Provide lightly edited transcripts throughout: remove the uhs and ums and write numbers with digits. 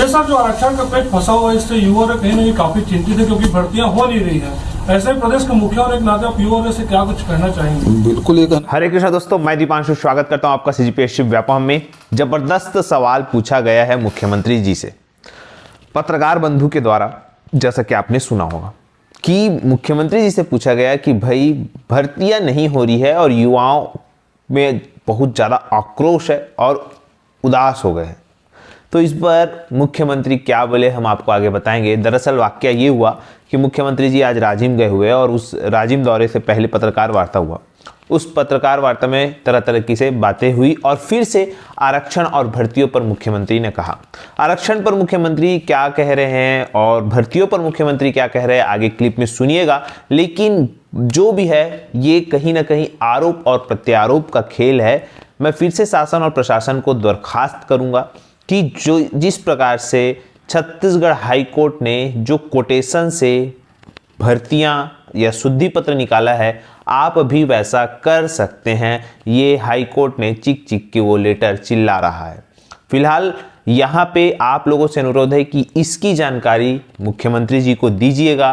ये सर जो आरक्षण का पेच फंसा हुआ है, इससे युवा कहीं ना कहीं काफी चिंतित है, क्योंकि भर्तियां हो नहीं रही है। ऐसे में प्रदेश के मुखिया और एक नाते आप युवा से क्या कुछ कहना चाहेंगे? बिल्कुल एक हरे कृष्णा दोस्तों, मैं दीपांशु स्वागत करता हूं आपका सीजीपीएससी व्यापम में। जबरदस्त सवाल पूछा गया है मुख्यमंत्री जी से पत्रकार बंधु के द्वारा, जैसा कि आपने सुना होगा कि मुख्यमंत्री जी से पूछा गया कि भाई भर्तियां नहीं हो रही है और युवाओं में बहुत ज़्यादा आक्रोश है और उदास हो गए हैं। तो इस पर मुख्यमंत्री क्या बोले हम आपको आगे बताएंगे। दरअसल वाकया ये हुआ कि मुख्यमंत्री जी आज राजिम गए हुए और उस राजिम दौरे से पहले पत्रकार वार्ता हुआ। उस पत्रकार वार्ता में तरह तरह की से बातें हुई और फिर से आरक्षण और भर्तियों पर मुख्यमंत्री ने कहा। आरक्षण पर मुख्यमंत्री क्या कह रहे हैं और भर्तियों पर मुख्यमंत्री क्या कह रहे हैं आगे क्लिप में सुनिएगा। लेकिन जो भी है ये कहीं ना कहीं आरोप और प्रत्यारोप का खेल है। मैं फिर से शासन और प्रशासन को दरखास्त करूंगा कि जो जिस प्रकार से छत्तीसगढ़ हाई कोर्ट ने जो कोटेशन से भर्तियां या शुद्धि पत्र निकाला है, आप भी वैसा कर सकते हैं। ये हाई कोर्ट ने चिक चिक के वो लेटर चिल्ला रहा है। फिलहाल यहाँ पे आप लोगों से अनुरोध है कि इसकी जानकारी मुख्यमंत्री जी को दीजिएगा।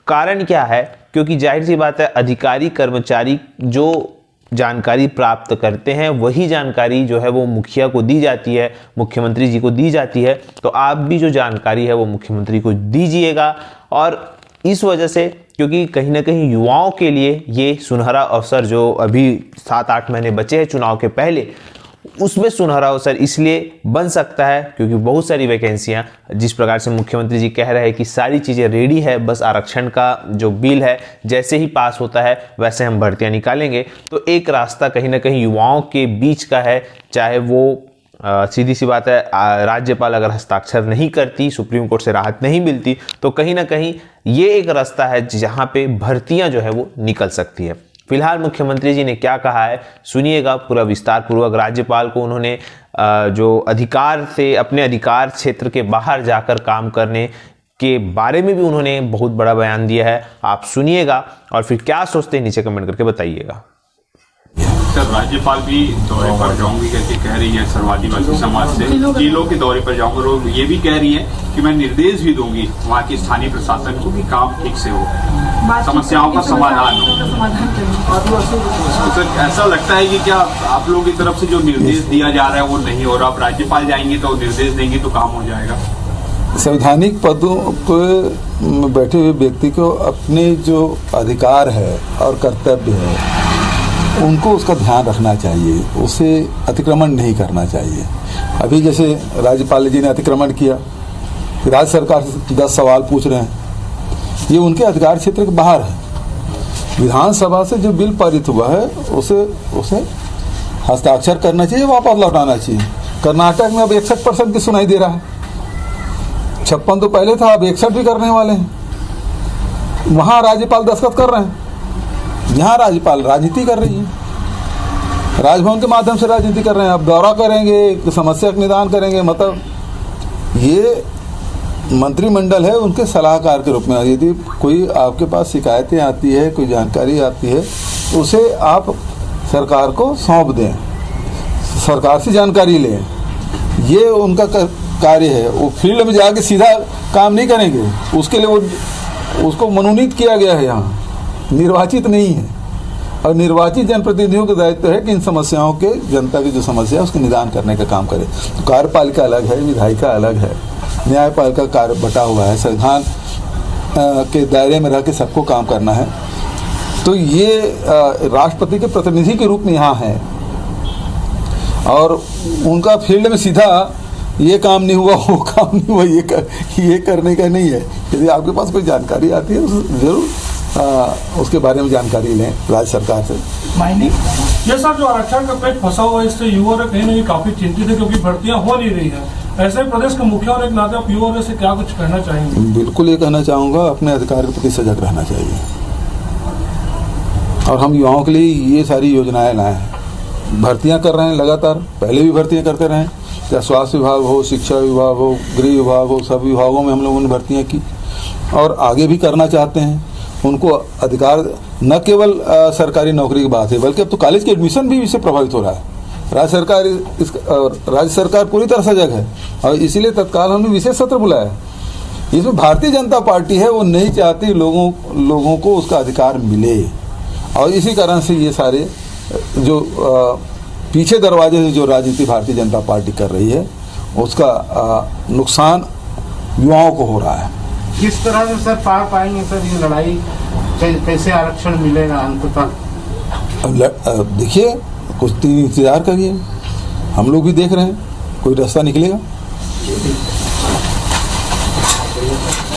कारण क्या है, क्योंकि जाहिर सी बात है अधिकारी कर्मचारी जो जानकारी प्राप्त करते हैं वही जानकारी जो है वो मुखिया को दी जाती है, मुख्यमंत्री जी को दी जाती है। तो आप भी जो जानकारी है वो मुख्यमंत्री को दीजिएगा। और इस वजह से क्योंकि कहीं ना कहीं युवाओं के लिए ये सुनहरा अवसर जो अभी 7-8 महीने बचे हैं चुनाव के पहले, उसमें सुनहरा अवसर इसलिए बन सकता है क्योंकि बहुत सारी वैकेंसियां, जिस प्रकार से मुख्यमंत्री जी कह रहे हैं कि सारी चीज़ें रेडी है, बस आरक्षण का जो बिल है जैसे ही पास होता है वैसे हम भर्तियां निकालेंगे। तो एक रास्ता कहीं ना कहीं युवाओं के बीच का है, चाहे वो सीधी सी बात है राज्यपाल अगर हस्ताक्षर नहीं करती, सुप्रीम कोर्ट से राहत नहीं मिलती, तो कहीं ना कहीं ये एक रास्ता है जहाँ पे भर्तियां जो है वो निकल सकती है। फिलहाल मुख्यमंत्री जी ने क्या कहा है सुनिएगा पूरा विस्तार पूर्वक। राज्यपाल को उन्होंने जो अधिकार से अपने अधिकार क्षेत्र के बाहर जाकर काम करने के बारे में भी उन्होंने बहुत बड़ा बयान दिया है। आप सुनिएगा और फिर क्या सोचते हैं नीचे कमेंट करके बताइएगा। सर, राज्यपाल भी दौरे पर जाऊंगी करके कह रही है सर्वादिवासी समाज से, जिलों के दौरे पर जाऊंगा और ये भी कह रही है कि मैं निर्देश भी दूंगी वहाँ की स्थानीय प्रशासन को कि काम ठीक से हो, समस्याओं का समाधान हो। तो सर ऐसा लगता है कि क्या आप लोगों की तरफ से जो निर्देश दिया जा रहा है वो नहीं हो रहा? आप राज्यपाल जाएंगे तो निर्देश देंगे तो काम हो जाएगा? संवैधानिक पदों पर बैठे हुए व्यक्ति को अपने जो अधिकार है और कर्तव्य है उनको उसका ध्यान रखना चाहिए, उसे अतिक्रमण नहीं करना चाहिए। अभी जैसे राज्यपाल जी ने अतिक्रमण किया, राज्य सरकार से 10 सवाल पूछ रहे हैं, ये उनके अधिकार क्षेत्र के बाहर है। विधानसभा से जो बिल पारित हुआ है उसे हस्ताक्षर करना चाहिए, वापस लौटाना चाहिए। कर्नाटक में अब 61% की सुनाई दे रहा है, 56 तो पहले था, अब 61 भी करने वाले हैं। वहाँ राज्यपाल दस्तखत कर रहे हैं, यहाँ राज्यपाल राजनीति कर रही है, राजभवन के माध्यम से राजनीति कर रहे हैं। अब दौरा करेंगे, समस्या का निदान करेंगे, मतलब ये मंत्रिमंडल है उनके सलाहकार के रूप में। यदि कोई आपके पास शिकायतें आती है, कोई जानकारी आती है, उसे आप सरकार को सौंप दें, सरकार से जानकारी लें, ये उनका कार्य है। वो फील्ड में जाके सीधा काम नहीं करेंगे, उसके लिए उसको मनोनीत किया गया है, यहाँ निर्वाचित नहीं है। और निर्वाचित जनप्रतिनिधियों का दायित्व है कि इन समस्याओं के, जनता की जो समस्या है उसके निदान करने का काम करे। तो कार्यपालिका अलग है, विधायिका अलग है, न्यायपालिका कार्य बटा हुआ है, संविधान के दायरे में रह के सबको काम करना है। तो ये राष्ट्रपति के प्रतिनिधि के रूप में यहाँ है और उनका फील्ड में सीधा ये काम नहीं हुआ, वो काम नहीं हुआ, ये करने का नहीं है। यदि आपके पास कोई जानकारी आती है तो जरूर उसके बारे में जानकारी लें राज्य सरकार से। ये सर जो आरक्षण का पेच फंसा हुआ है, इससे युवा कहीं ना कहीं काफी चिंतित है, क्योंकि भर्तियां हो नहीं रही है। ऐसे में प्रदेश के मुखिया और एक नाते आप युवा से क्या कुछ कहना चाहेंगे? बिल्कुल ये कहना चाहूँगा, अपने अधिकार के प्रति सजग रहना चाहिए और हम युवाओं के लिए ये सारी योजनाएं लाए हैं। भर्तियाँ कर रहे हैं लगातार, पहले भी भर्तियाँ करते रहे, चाहे स्वास्थ्य विभाग हो, शिक्षा विभाग हो, गृह विभाग हो, सब विभागों में हम लोगों ने भर्तियाँ की और आगे भी करना चाहते हैं। उनको अधिकार, न केवल सरकारी नौकरी की बात है बल्कि अब तो कॉलेज के एडमिशन भी इससे प्रभावित हो रहा है। राज्य सरकार पूरी तरह सजग है और इसीलिए तत्काल हमने विशेष सत्र बुलाया। इसमें भारतीय जनता पार्टी है वो नहीं चाहती लोगों को उसका अधिकार मिले, और इसी कारण से ये सारे जो पीछे दरवाजे से जो राजनीति भारतीय जनता पार्टी कर रही है उसका नुकसान युवाओं को हो रहा है। किस तरह से सर पार पाएंगे सर ये लड़ाई, कैसे आरक्षण मिलेगा अंततः? देखिए कुछ दिन इंतजार करिए, हम लोग भी देख रहे हैं कोई रास्ता निकलेगा।